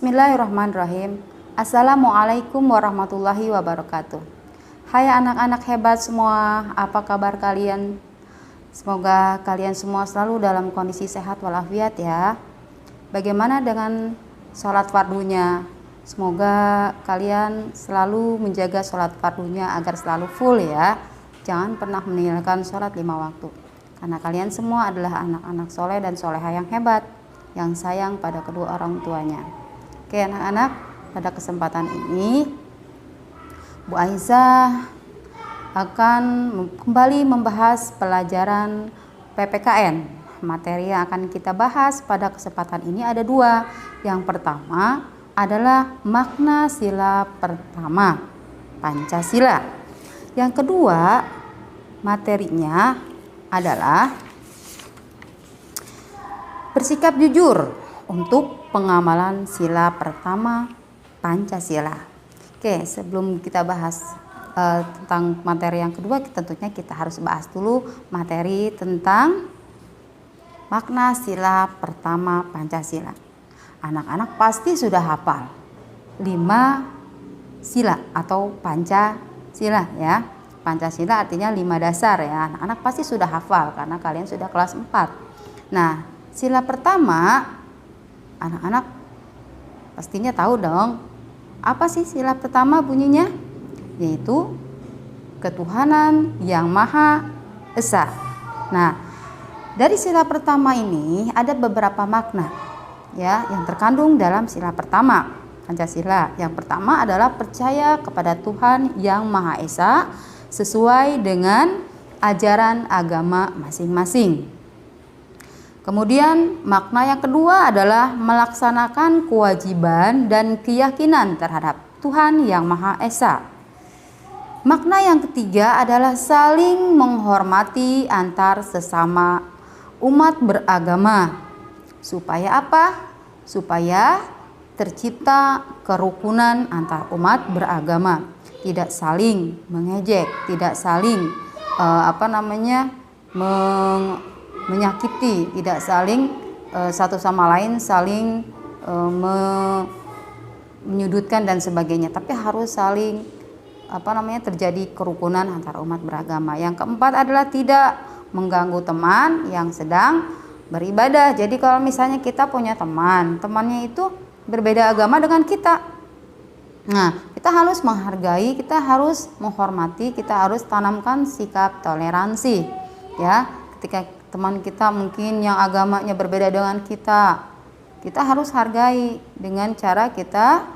Bismillahirrahmanirrahim. Assalamualaikum warahmatullahi wabarakatuh. Hai anak-anak hebat semua, apa kabar kalian? Semoga kalian semua selalu dalam kondisi sehat walafiat ya. Bagaimana dengan sholat fardunya? Semoga kalian selalu menjaga sholat fardunya agar selalu full ya. Jangan pernah meninggalkan sholat 5 waktu. Karena kalian semua adalah anak-anak soleh dan soleha yang hebat, yang sayang pada kedua orang tuanya. Oke anak-anak, pada kesempatan ini Bu Aisyah akan kembali membahas pelajaran PPKN. Materi yang akan kita bahas pada kesempatan ini ada 2. Yang pertama adalah makna sila pertama, Pancasila. Yang kedua, materinya adalah bersikap jujur untuk pengamalan sila pertama Pancasila. Oke, sebelum kita bahas tentang materi yang kedua, tentunya kita harus bahas dulu materi tentang makna sila pertama Pancasila. Anak-anak pasti sudah hafal 5 sila atau Pancasila ya. Pancasila artinya 5 dasar ya. Anak-anak pasti sudah hafal karena kalian sudah kelas 4. Nah, sila pertama anak-anak pastinya tahu dong. Apa sih sila pertama bunyinya? Yaitu ketuhanan yang Maha Esa. Nah, dari sila pertama ini ada beberapa makna ya yang terkandung dalam sila pertama Pancasila. Yang pertama adalah percaya kepada Tuhan yang Maha Esa sesuai dengan ajaran agama masing-masing. Kemudian makna yang kedua adalah melaksanakan kewajiban dan keyakinan terhadap Tuhan yang Maha Esa. Makna yang ketiga adalah saling menghormati antar sesama umat beragama. Supaya apa? Supaya tercipta kerukunan antar umat beragama. Tidak saling mengejek, tidak saling menyakiti, tidak saling satu sama lain saling menyudutkan dan sebagainya, tapi harus saling terjadi kerukunan antar umat beragama. Yang keempat adalah tidak mengganggu teman yang sedang beribadah. Jadi kalau misalnya kita punya temannya itu berbeda agama dengan kita, nah, kita harus menghargai, kita harus menghormati, kita harus tanamkan sikap toleransi. Ya, ketika teman kita mungkin yang agamanya berbeda dengan kita harus hargai dengan cara kita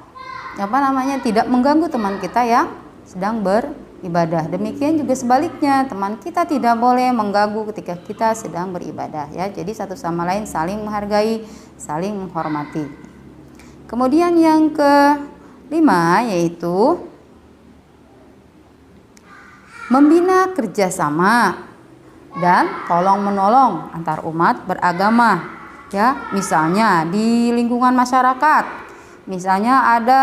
tidak mengganggu teman kita yang sedang beribadah. Demikian juga sebaliknya, teman kita tidak boleh mengganggu ketika kita sedang beribadah ya. Jadi satu sama lain saling menghargai, saling menghormati. Kemudian yang kelima yaitu membina kerjasama dan tolong menolong antar umat beragama ya. Misalnya di lingkungan masyarakat, misalnya ada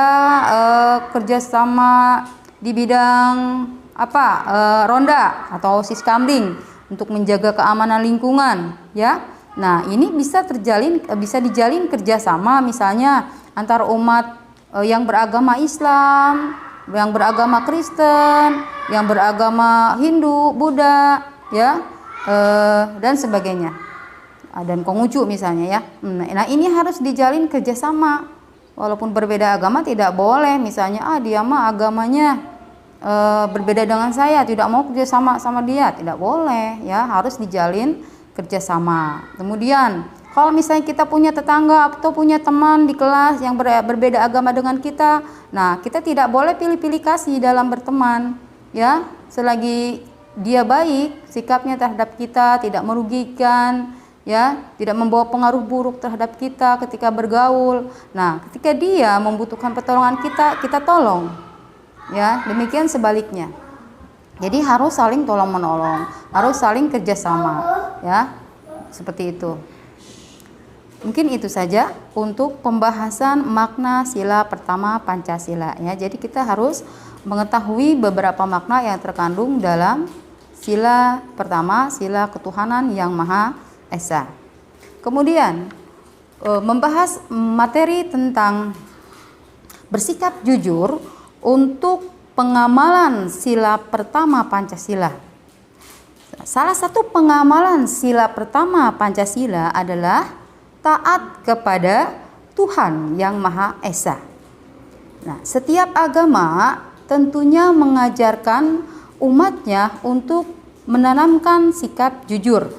kerjasama di bidang ronda atau siskamling untuk menjaga keamanan lingkungan ya. Nah, ini bisa dijalin kerjasama misalnya antar umat yang beragama Islam, yang beragama Kristen, yang beragama Hindu, Buddha, ya, dan sebagainya. Dan Konghucu misalnya ya. Nah, ini harus dijalin kerjasama. Walaupun berbeda agama tidak boleh, misalnya dia mah agamanya berbeda dengan saya, tidak mau kerjasama sama dia, tidak boleh ya. Harus dijalin kerjasama. Kemudian kalau misalnya kita punya tetangga atau punya teman di kelas yang berbeda agama dengan kita, nah kita tidak boleh pilih-pilih kasih dalam berteman, ya. Selagi dia baik, sikapnya terhadap kita tidak merugikan, ya, tidak membawa pengaruh buruk terhadap kita ketika bergaul. Nah, ketika dia membutuhkan pertolongan kita tolong, ya. Demikian sebaliknya. Jadi harus saling tolong menolong, harus saling kerjasama, ya, seperti itu. Mungkin itu saja untuk pembahasan makna sila pertama Pancasila ya. Jadi kita harus mengetahui beberapa makna yang terkandung dalam sila pertama, sila ketuhanan yang Maha Esa. Kemudian membahas materi tentang bersikap jujur untuk pengamalan sila pertama Pancasila. Salah satu pengamalan sila pertama Pancasila adalah taat kepada Tuhan Yang Maha Esa. Nah, setiap agama tentunya mengajarkan umatnya untuk menanamkan sikap jujur.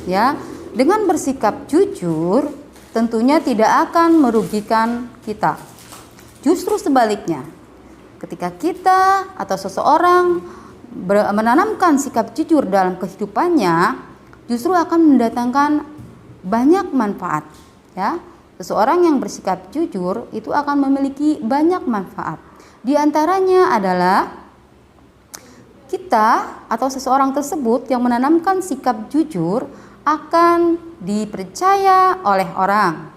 Ya, dengan bersikap jujur tentunya tidak akan merugikan kita. Justru sebaliknya, ketika kita atau seseorang menanamkan sikap jujur dalam kehidupannya, justru akan mendatangkan banyak manfaat. Ya, seseorang yang bersikap jujur itu akan memiliki banyak manfaat. Di antaranya adalah kita atau seseorang tersebut yang menanamkan sikap jujur akan dipercaya oleh orang.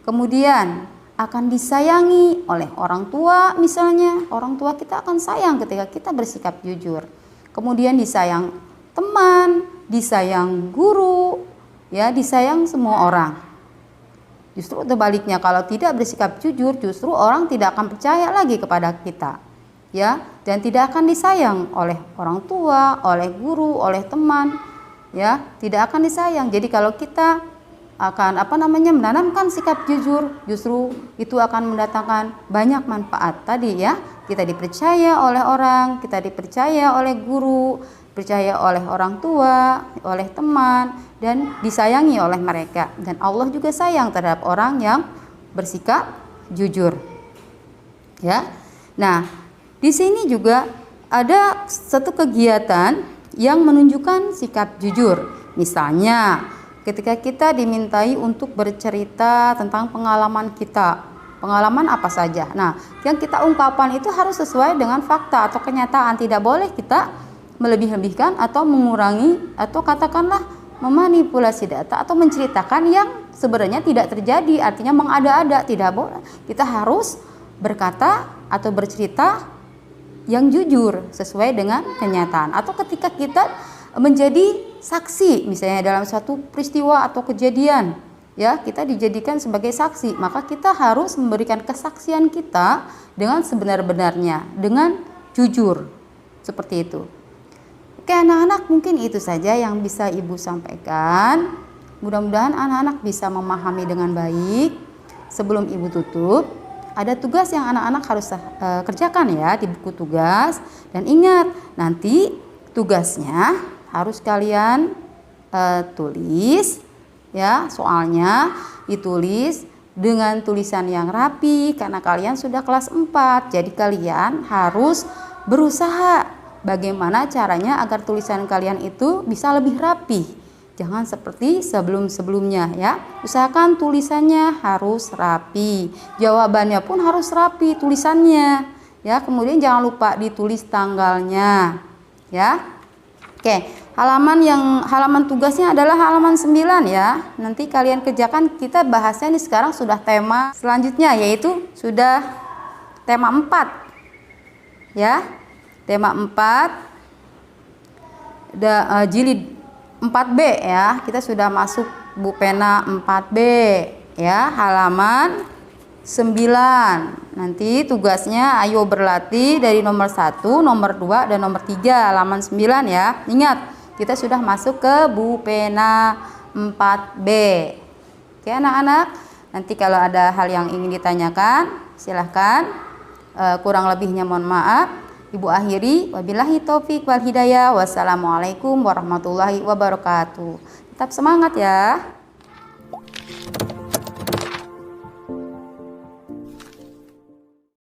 Kemudian akan disayangi oleh orang tua, misalnya orang tua kita akan sayang ketika kita bersikap jujur. Kemudian disayang teman, disayang guru, ya, disayang semua orang. Justru sebaliknya, kalau tidak bersikap jujur, justru orang tidak akan percaya lagi kepada kita, ya, dan tidak akan disayang oleh orang tua, oleh guru, oleh teman, ya, tidak akan disayang. Jadi kalau kita akan menanamkan sikap jujur, justru itu akan mendatangkan banyak manfaat tadi, ya. Kita dipercaya oleh orang, kita dipercaya oleh guru, percaya oleh orang tua, oleh teman, dan disayangi oleh mereka. Dan Allah juga sayang terhadap orang yang bersikap jujur. Ya. Nah, di sini juga ada satu kegiatan yang menunjukkan sikap jujur. Misalnya, ketika kita dimintai untuk bercerita tentang pengalaman kita, pengalaman apa saja. Nah, yang kita ungkapkan itu harus sesuai dengan fakta atau kenyataan. Tidak boleh kita melebih-lebihkan atau mengurangi atau katakanlah memanipulasi data atau menceritakan yang sebenarnya tidak terjadi, artinya mengada-ada. Tidak boleh. Kita harus berkata atau bercerita yang jujur sesuai dengan kenyataan. Atau ketika kita menjadi saksi misalnya dalam suatu peristiwa atau kejadian, ya, kita dijadikan sebagai saksi, maka kita harus memberikan kesaksian kita dengan sebenar-benarnya, dengan jujur, seperti itu. Oke anak-anak, mungkin itu saja yang bisa Ibu sampaikan. Mudah-mudahan anak-anak bisa memahami dengan baik. Sebelum Ibu tutup, ada tugas yang anak-anak harus kerjakan ya di buku tugas. Dan ingat, nanti tugasnya harus kalian tulis, ya, soalnya ditulis dengan tulisan yang rapi karena kalian sudah kelas 4. Jadi kalian harus berusaha bagaimana caranya agar tulisan kalian itu bisa lebih rapi. Jangan seperti sebelum-sebelumnya, ya. Usahakan tulisannya harus rapi. Jawabannya pun harus rapi tulisannya, ya. Kemudian jangan lupa ditulis tanggalnya, ya. Oke, halaman tugasnya adalah halaman 9 ya. Nanti kalian kerjakan, kita bahasnya ini sekarang sudah tema selanjutnya, yaitu sudah tema 4. Ya. Tema 4 jilid 4B ya. Kita sudah masuk buku pena 4B ya, halaman 9. Nanti tugasnya ayo berlatih dari nomor 1, nomor 2 dan nomor 3 halaman 9 ya. Ingat, kita sudah masuk ke buku pena 4B. Oke anak-anak, nanti kalau ada hal yang ingin ditanyakan silahkan. Kurang lebihnya mohon maaf. Ibu akhiri, wabillahi taufik wal hidayah. Wassalamualaikum warahmatullahi wabarakatuh. Tetap semangat ya.